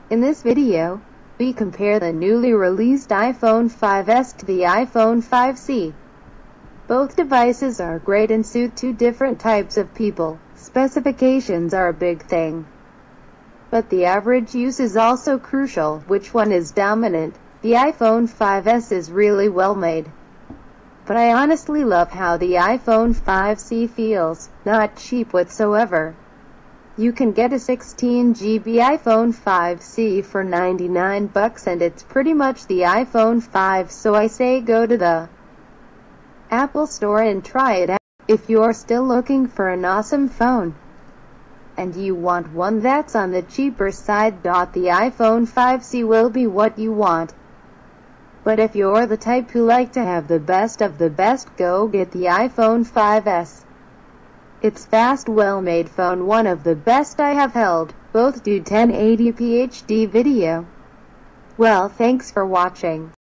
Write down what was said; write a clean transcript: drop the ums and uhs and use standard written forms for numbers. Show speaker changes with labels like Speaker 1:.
Speaker 1: In this video, we compare the newly released iPhone 5s to the iPhone 5c. Both devices are great and suit two different types of people. Specifications are a big thing, but the average use is also crucial. Which one is dominant? The iPhone 5s is really well made, but I honestly love how the iPhone 5c feels. Not cheap whatsoever. You can get a 16GB iPhone 5c for $99 and it's pretty much the iPhone 5, so I say go to the Apple Store and try it out. If you're still looking for an awesome phone, and you want one that's on the cheaper side, the iPhone 5c will be what you want. But if you're the type who like to have the best of the best, go get the iPhone 5s. It's fast, well-made phone, one of the best I have held. Both do 1080p HD video. Well, thanks for watching.